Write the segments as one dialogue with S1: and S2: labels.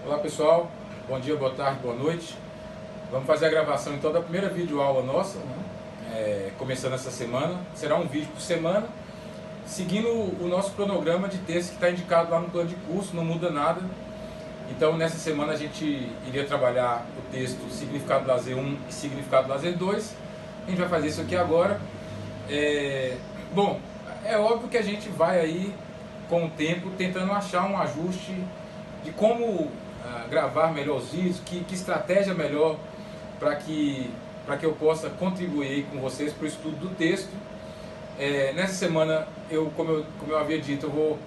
S1: Olá pessoal, bom dia, boa tarde, boa noite. Vamos fazer a gravação então da primeira videoaula nossa, né? Começando essa semana. Será um vídeo por semana, seguindo o nosso cronograma de texto que está indicado lá no plano de curso, não muda nada. Então nessa semana a gente iria trabalhar o texto Significado do Lazer 1 e Significado do Lazer 2. A gente vai fazer isso aqui agora. Bom, é óbvio que a gente vai aí com o tempo tentando achar um ajuste de como gravar melhor os vídeos, que estratégia melhor para que eu possa contribuir com vocês para o estudo do texto. Nessa semana, como eu havia dito, eu vou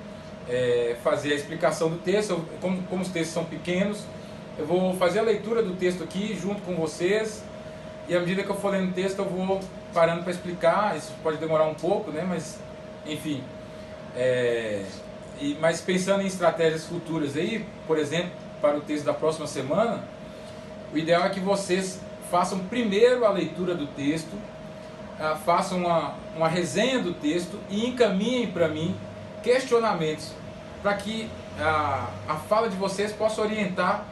S1: fazer a explicação do texto. Como os textos são pequenos, eu vou fazer a leitura do texto aqui junto com vocês, e à medida que eu for lendo o texto eu vou parando para explicar. Isso pode demorar um pouco, né? Mas enfim, mas pensando em estratégias futuras aí, por exemplo, para o texto da próxima semana, o ideal é que vocês façam primeiro a leitura do texto, façam uma resenha do texto e encaminhem para mim questionamentos, para que a fala de vocês possa orientar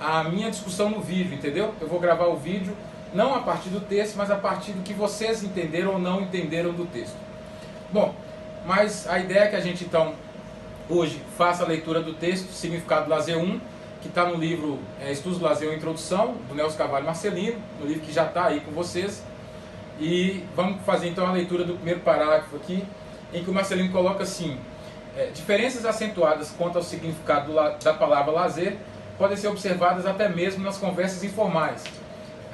S1: a minha discussão no vídeo, entendeu? Eu vou gravar o vídeo não a partir do texto, mas a partir do que vocês entenderam ou não entenderam do texto. Bom, mas a ideia é que a gente então hoje faça a leitura do texto Significado do Lazer 1, que está no livro Estudos do Lazer, uma Introdução, do Nelson Carvalho Marcelino, no livro que já está aí com vocês. E vamos fazer então a leitura do primeiro parágrafo aqui, em que o Marcelino coloca assim: diferenças acentuadas quanto ao significado da palavra lazer podem ser observadas até mesmo nas conversas informais.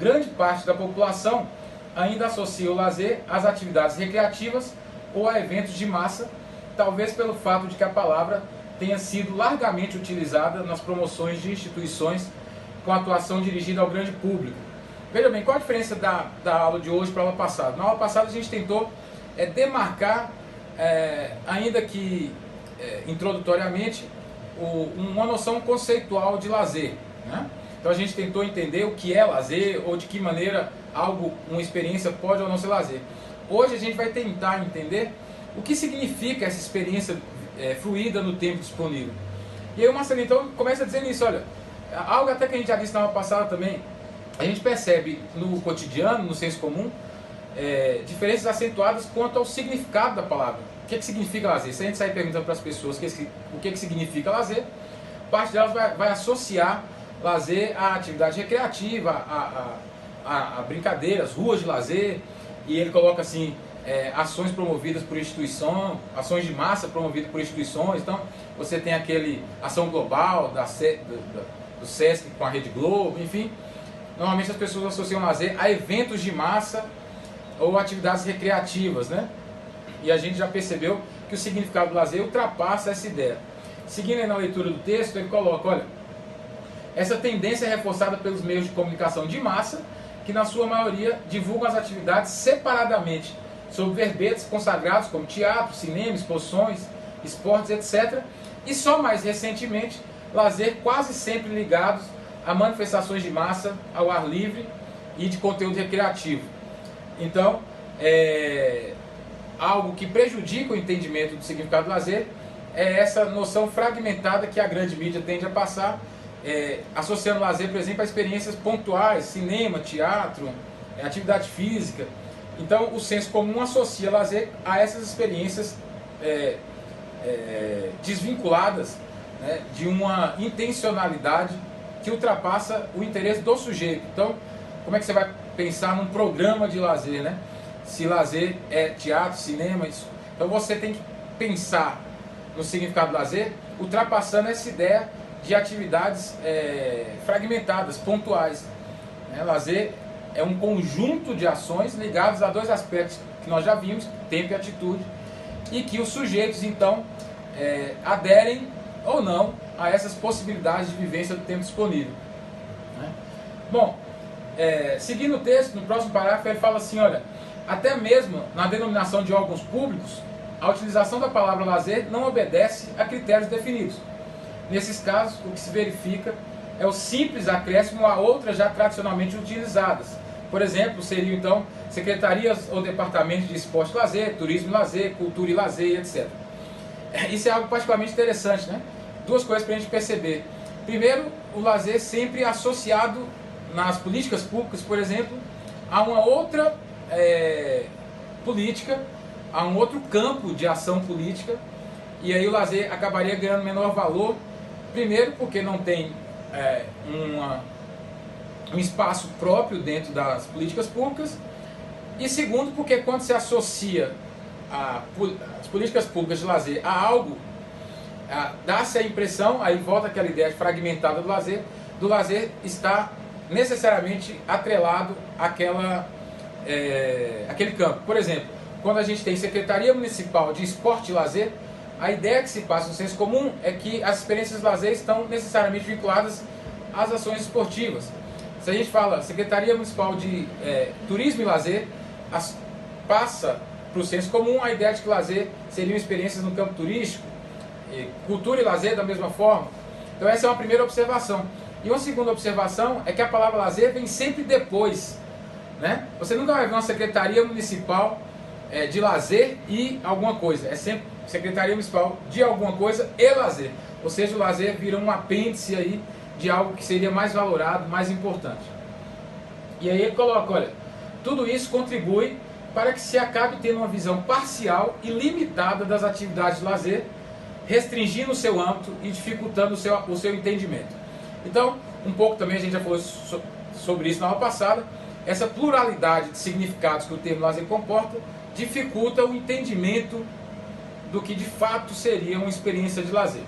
S1: Grande parte da população ainda associa o lazer às atividades recreativas ou a eventos de massa, talvez pelo fato de que a palavra tenha sido largamente utilizada nas promoções de instituições com atuação dirigida ao grande público. Veja bem, qual a diferença da aula de hoje para a aula passada? Na aula passada a gente tentou demarcar, ainda que introdutoriamente, uma noção conceitual de lazer, né? Então a gente tentou entender o que é lazer, ou de que maneira uma experiência pode ou não ser lazer. Hoje a gente vai tentar entender o que significa essa experiência fluida no tempo disponível. E aí o Marcelino então começa dizendo isso: olha, algo até que a gente já disse na aula passada também, a gente percebe no cotidiano, no senso comum, diferenças acentuadas quanto ao significado da palavra. O que significa lazer? Se a gente sair perguntando para as pessoas o que significa lazer, parte delas vai associar lazer à atividade recreativa, a brincadeiras, ruas de lazer, e ele coloca assim: ações promovidas por instituição, ações de massa promovidas por instituições. Então você tem aquele ação global do SESC com a Rede Globo, enfim. Normalmente as pessoas associam lazer a eventos de massa ou atividades recreativas, né? E a gente já percebeu que o significado do lazer ultrapassa essa ideia. Seguindo aí na leitura do texto, ele coloca: olha, essa tendência é reforçada pelos meios de comunicação de massa, que na sua maioria divulgam as atividades separadamente, sob verbetes consagrados como teatro, cinema, exposições, esportes, etc. E só mais recentemente, lazer quase sempre ligados a manifestações de massa ao ar livre e de conteúdo recreativo. Então, algo que prejudica o entendimento do significado do lazer é essa noção fragmentada que a grande mídia tende a passar, associando lazer, por exemplo, a experiências pontuais, cinema, teatro, atividade física. Então o senso comum associa lazer a essas experiências desvinculadas, né, de uma intencionalidade que ultrapassa o interesse do sujeito. Então, como é que você vai pensar num programa de lazer, né? Se lazer é teatro, cinema, isso. Então você tem que pensar no significado do lazer ultrapassando essa ideia de atividades fragmentadas, pontuais, né? Lazer é um conjunto de ações ligadas a dois aspectos que nós já vimos: tempo e atitude, e que os sujeitos então aderem ou não a essas possibilidades de vivência do tempo disponível, né? Bom, seguindo o texto, no próximo parágrafo ele fala assim: olha, até mesmo na denominação de órgãos públicos, a utilização da palavra lazer não obedece a critérios definidos. Nesses casos, o que se verifica é o simples acréscimo a outras já tradicionalmente utilizadas. Por exemplo, seriam então secretarias ou departamentos de esporte e lazer, turismo e lazer, cultura e lazer, etc. Isso é algo particularmente interessante, né? Duas coisas para a gente perceber. Primeiro, o lazer sempre associado nas políticas públicas, por exemplo, a uma outra política, a um outro campo de ação política, e aí o lazer acabaria ganhando menor valor. Primeiro, porque não tem um espaço próprio dentro das políticas públicas, e segundo, porque quando se associa as políticas públicas de lazer a algo, dá-se a impressão, aí volta aquela ideia fragmentada do lazer está necessariamente atrelado àquele campo. Por exemplo, quando a gente tem Secretaria Municipal de Esporte e Lazer, a ideia que se passa no senso comum é que as experiências de lazer estão necessariamente vinculadas às ações esportivas. Se a gente fala Secretaria Municipal de Turismo e Lazer, passa para o senso comum a ideia de que lazer seriam experiências no campo turístico, cultura e lazer da mesma forma. Então essa é uma primeira observação. E uma segunda observação é que a palavra lazer vem sempre depois, né? Você nunca vai ver uma Secretaria Municipal de Lazer e alguma coisa. É sempre Secretaria Municipal de alguma coisa e lazer. Ou seja, o lazer vira um apêndice aí de algo que seria mais valorado, mais importante. E aí ele coloca, olha, tudo isso contribui para que se acabe tendo uma visão parcial e limitada das atividades de lazer, restringindo o seu âmbito e dificultando o seu entendimento. Então, um pouco também a gente já falou sobre isso na aula passada, essa pluralidade de significados que o termo lazer comporta dificulta o entendimento do que de fato seria uma experiência de lazer.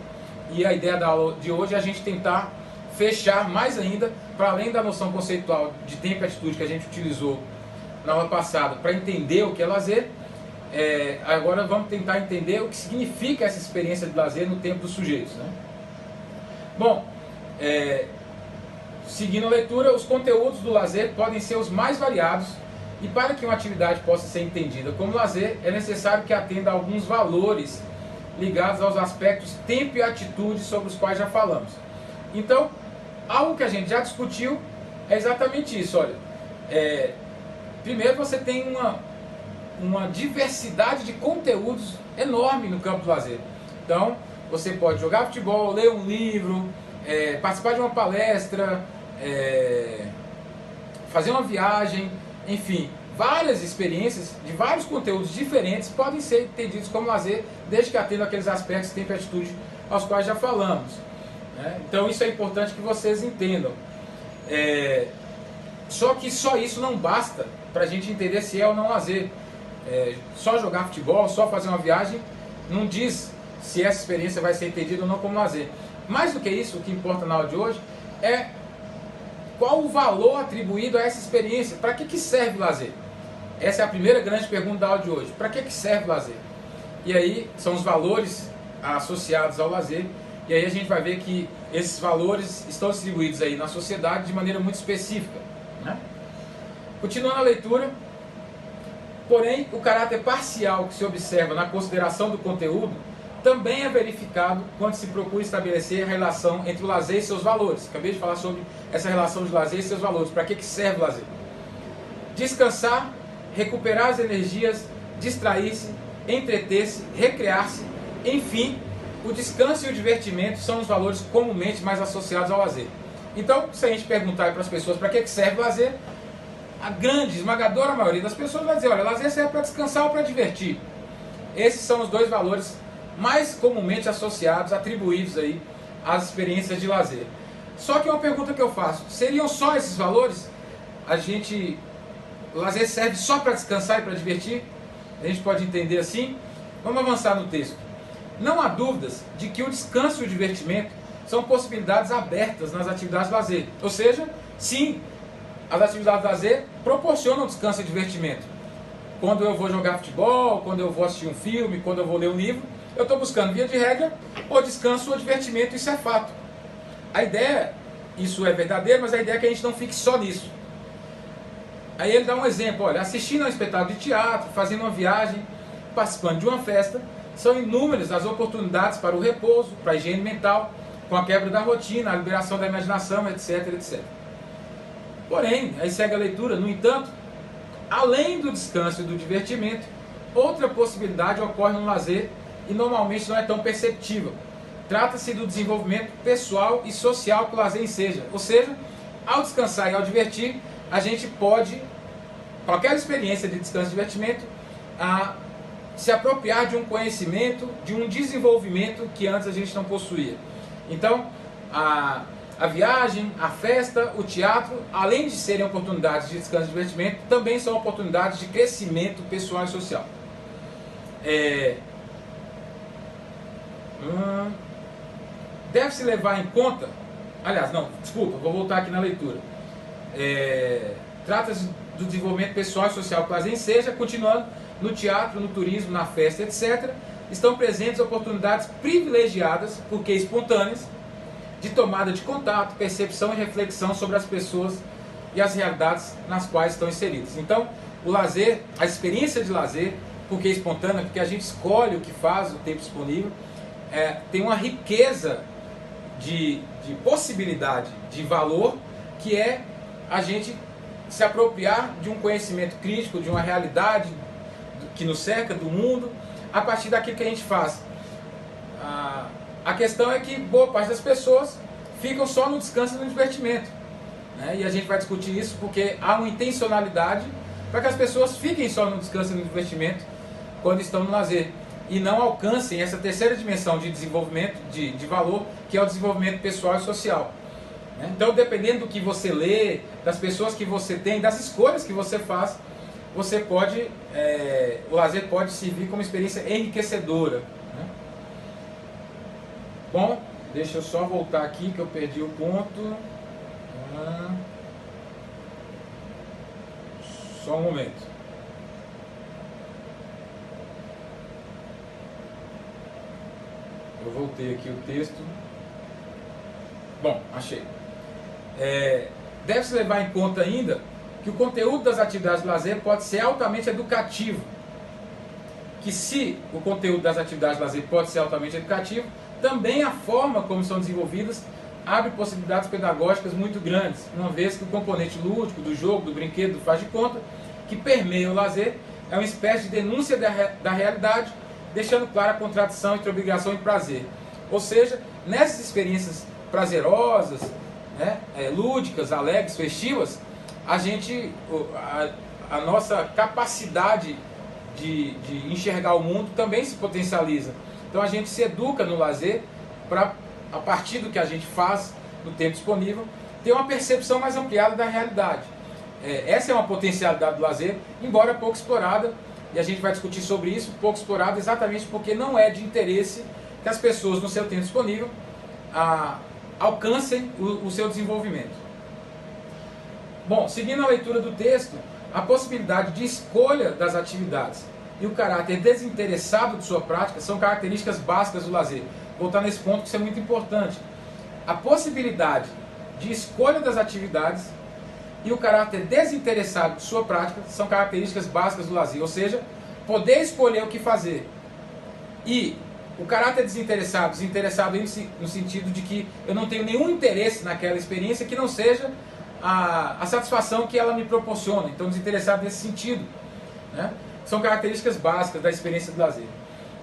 S1: E a ideia da aula de hoje é a gente tentar fechar mais ainda, para além da noção conceitual de tempo e atitude que a gente utilizou na aula passada para entender o que é lazer, agora vamos tentar entender o que significa essa experiência de lazer no tempo dos sujeitos, né? Bom, seguindo a leitura, os conteúdos do lazer podem ser os mais variados, e para que uma atividade possa ser entendida como lazer, é necessário que atenda a alguns valores ligados aos aspectos tempo e atitude sobre os quais já falamos. Então, algo que a gente já discutiu é exatamente isso. Olha, primeiro você tem uma diversidade de conteúdos enorme no campo do lazer. Então, você pode jogar futebol, ler um livro, participar de uma palestra, fazer uma viagem, enfim, várias experiências de vários conteúdos diferentes podem ser entendidos como lazer, desde que atendam aqueles aspectos tempo e atitude aos quais já falamos, né? Então isso é importante que vocês entendam. Só que só isso não basta para a gente entender se é ou não lazer. Só jogar futebol, só fazer uma viagem, não diz se essa experiência vai ser entendida ou não como lazer. Mais do que isso, o que importa na aula de hoje é qual o valor atribuído a essa experiência. Para que serve o lazer? Essa é a primeira grande pergunta da aula de hoje. Para que serve o lazer? E aí são os valores associados ao lazer. E aí a gente vai ver que esses valores estão distribuídos aí na sociedade de maneira muito específica, né? Continuando a leitura. Porém, o caráter parcial que se observa na consideração do conteúdo também é verificado quando se procura estabelecer a relação entre o lazer e seus valores. Acabei de falar sobre essa relação de lazer e seus valores. Para que serve o lazer? Descansar, recuperar as energias, distrair-se, entreter-se, recrear-se, enfim, o descanso e o divertimento são os valores comumente mais associados ao lazer. Então, se a gente perguntar para as pessoas para que serve o lazer, a grande, esmagadora maioria das pessoas vai dizer, olha, lazer serve para descansar ou para divertir. Esses são os dois valores mais comumente associados, atribuídos aí às experiências de lazer. Só que uma pergunta que eu faço, seriam só esses valores? O lazer serve só para descansar e para divertir? A gente pode entender assim? Vamos avançar no texto. Não há dúvidas de que o descanso e o divertimento são possibilidades abertas nas atividades de lazer. Ou seja, sim, as atividades de lazer proporcionam descanso e divertimento. Quando eu vou jogar futebol, quando eu vou assistir um filme, quando eu vou ler um livro, eu estou buscando, via de regra, ou descanso ou divertimento, isso é fato. A ideia, isso é verdadeiro, mas a ideia é que a gente não fique só nisso. Aí ele dá um exemplo, olha, assistindo a um espetáculo de teatro, fazendo uma viagem, participando de uma festa, são inúmeras as oportunidades para o repouso, para a higiene mental, com a quebra da rotina, a liberação da imaginação, etc, etc. Porém, aí segue a leitura, no entanto, além do descanso e do divertimento, outra possibilidade ocorre no lazer e normalmente não é tão perceptível. trata-se do desenvolvimento pessoal e social que o lazer enseja. Ou seja, ao descansar e ao divertir, a gente pode, qualquer experiência de descanso e divertimento, se apropriar de um conhecimento, de um desenvolvimento que antes a gente não possuía. Então, a viagem, a festa, o teatro, além de serem oportunidades de descanso e divertimento, também são oportunidades de crescimento pessoal e social. Deve-se levar em conta, aliás, não, desculpa, vou voltar aqui na leitura. Trata-se do desenvolvimento pessoal e social que o lazer enseja, continuando, no teatro, no turismo, na festa, etc., estão presentes oportunidades privilegiadas, porque espontâneas, de tomada de contato, percepção e reflexão sobre as pessoas e as realidades nas quais estão inseridas. Então, o lazer, a experiência de lazer, porque é espontânea, porque a gente escolhe o que faz, o tempo disponível, tem uma riqueza de possibilidade, de valor, que é a gente se apropriar de um conhecimento crítico, de uma realidade que nos cerca, do mundo, a partir daquilo que a gente faz. A questão é que boa parte das pessoas ficam só no descanso e no divertimento, né? E a gente vai discutir isso porque há uma intencionalidade para que as pessoas fiquem só no descanso e no divertimento quando estão no lazer e não alcancem essa terceira dimensão de desenvolvimento, de valor, que é o desenvolvimento pessoal e social, né? Então, dependendo do que você lê, das pessoas que você tem, das escolhas que você faz, você pode, o lazer pode servir como experiência enriquecedora, né? Bom, deixa eu só voltar aqui que eu perdi o ponto. Só um momento. Eu voltei aqui o texto. Bom, achei. Deve-se levar em conta ainda que o conteúdo das atividades de lazer pode ser altamente educativo. Que se o conteúdo das atividades de lazer pode ser altamente educativo, também a forma como são desenvolvidas abre possibilidades pedagógicas muito grandes, uma vez que o componente lúdico, do jogo, do brinquedo, do faz de conta, que permeia o lazer, é uma espécie de denúncia da realidade, deixando clara a contradição entre obrigação e prazer. Ou seja, nessas experiências prazerosas, né, lúdicas, alegres, festivas, a nossa capacidade de enxergar o mundo também se potencializa. Então a gente se educa no lazer para, a partir do que a gente faz no tempo disponível, ter uma percepção mais ampliada da realidade. Essa é uma potencialidade do lazer, embora pouco explorada, e a gente vai discutir sobre isso, pouco explorada exatamente porque não é de interesse que as pessoas no seu tempo disponível alcancem o seu desenvolvimento. Bom, seguindo a leitura do texto, a possibilidade de escolha das atividades e o caráter desinteressado de sua prática são características básicas do lazer. Vou voltar nesse ponto que isso é muito importante. A possibilidade de escolha das atividades e o caráter desinteressado de sua prática são características básicas do lazer, ou seja, poder escolher o que fazer. E o caráter desinteressado no sentido de que eu não tenho nenhum interesse naquela experiência que não seja a satisfação que ela me proporciona. Então, desinteressado nesse sentido, né? São características básicas da experiência do lazer.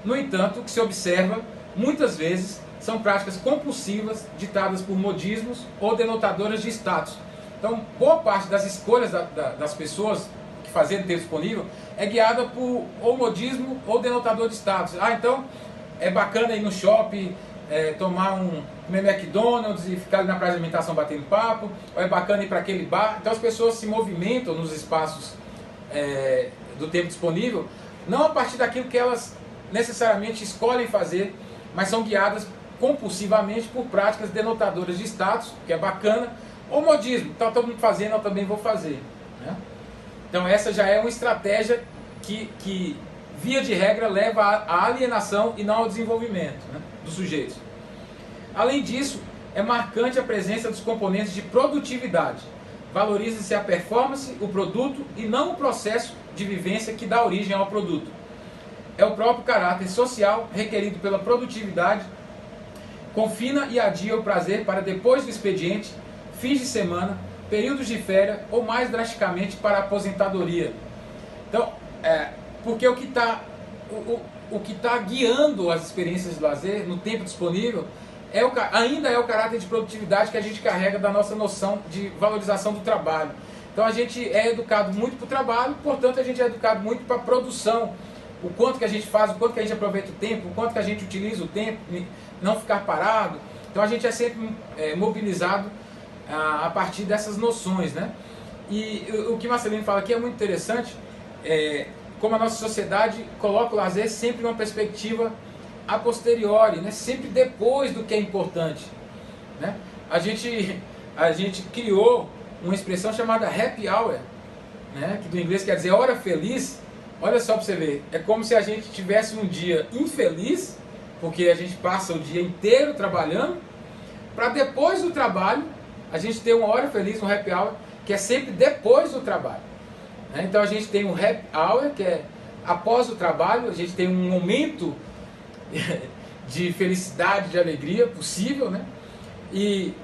S1: No entanto, o que se observa, muitas vezes, são práticas compulsivas, ditadas por modismos ou denotadoras de status. Então, boa parte das escolhas das pessoas que fazem no tempo disponível é guiada por ou modismo ou denotador de status. Então, é bacana ir no shopping, comer McDonald's e ficar ali na praia de alimentação batendo papo, ou é bacana ir para aquele bar. Então as pessoas se movimentam nos espaços do tempo disponível, não a partir daquilo que elas necessariamente escolhem fazer, mas são guiadas compulsivamente por práticas denotadoras de status, que é bacana, ou modismo, está todo mundo fazendo, eu também vou fazer, né? Então essa já é uma estratégia que via de regra, leva à alienação e não ao desenvolvimento, né, dos sujeitos. Além disso, é marcante a presença dos componentes de produtividade. Valoriza-se a performance, o produto e não o processo de vivência que dá origem ao produto. É o próprio caráter social requerido pela produtividade, confina e adia o prazer para depois do expediente, fins de semana, períodos de férias ou mais drasticamente para a aposentadoria. Então, porque o que está... o que está guiando as experiências de lazer no tempo disponível ainda é o caráter de produtividade que a gente carrega da nossa noção de valorização do trabalho. Então a gente é educado muito para o trabalho, portanto a gente é educado muito para a produção. O quanto que a gente faz, o quanto que a gente aproveita o tempo, o quanto que a gente utiliza o tempo, não ficar parado. Então a gente é sempre mobilizado a partir dessas noções, né? E o que Marcelino fala aqui é muito interessante, como a nossa sociedade coloca o lazer sempre numa perspectiva a posteriori, né? Sempre depois do que é importante, né? A gente criou uma expressão chamada happy hour, né? Que do inglês quer dizer hora feliz. Olha só para você ver, é como se a gente tivesse um dia infeliz, porque a gente passa o dia inteiro trabalhando, para depois do trabalho a gente ter uma hora feliz, um happy hour, que é sempre depois do trabalho, né? Então a gente tem um happy hour, que é após o trabalho, a gente tem um momento de felicidade, de alegria possível, né?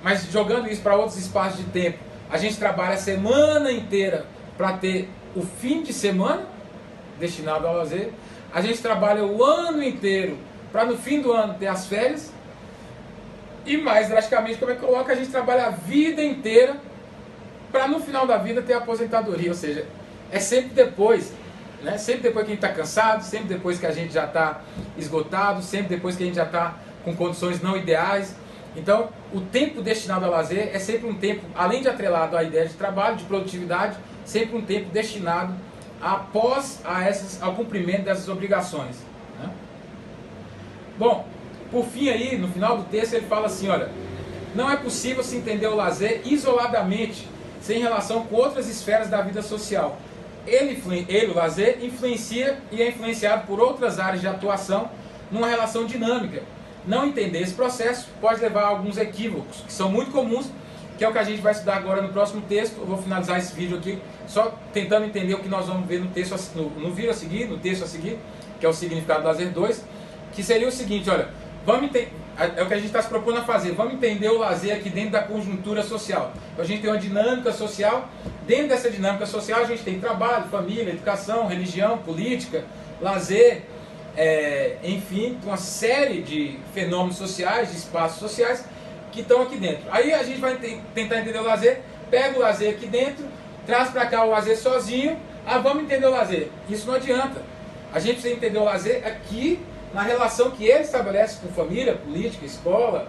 S1: Mas jogando isso para outros espaços de tempo, a gente trabalha a semana inteira para ter o fim de semana destinado ao lazer, a gente trabalha o ano inteiro para no fim do ano ter as férias, e mais drasticamente, como é que coloca, a gente trabalha a vida inteira para no final da vida ter a aposentadoria, ou seja, é sempre depois, né? Sempre depois que a gente está cansado, sempre depois que a gente já está esgotado, sempre depois que a gente já está com condições não ideais. Então, o tempo destinado ao lazer é sempre um tempo, além de atrelado à ideia de trabalho, de produtividade, sempre um tempo destinado ao cumprimento dessas obrigações, né? Bom, por fim aí, no final do texto ele fala assim, olha, não é possível se entender o lazer isoladamente, sem relação com outras esferas da vida social. Ele, o lazer, influencia e é influenciado por outras áreas de atuação numa relação dinâmica. Não entender esse processo pode levar a alguns equívocos, que são muito comuns, que é o que a gente vai estudar agora no próximo texto. Eu vou finalizar esse vídeo aqui, só tentando entender o que nós vamos ver no texto, no vídeo a seguir, no texto a seguir, que é o significado do lazer 2, que seria o seguinte, olha, é o que a gente está se propondo a fazer, vamos entender o lazer aqui dentro da conjuntura social. Então a gente tem uma dinâmica social, dentro dessa dinâmica social a gente tem trabalho, família, educação, religião, política, lazer, enfim, uma série de fenômenos sociais, de espaços sociais que estão aqui dentro. Aí a gente vai tentar entender o lazer, pega o lazer aqui dentro, traz para cá o lazer sozinho, vamos entender o lazer. Isso não adianta. A gente precisa entender o lazer aqui, na relação que ele estabelece com família, política, escola,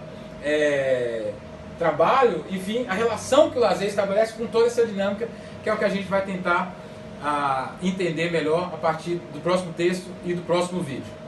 S1: trabalho, enfim, a relação que o lazer estabelece com toda essa dinâmica, que é o que a gente vai tentar entender melhor a partir do próximo texto e do próximo vídeo.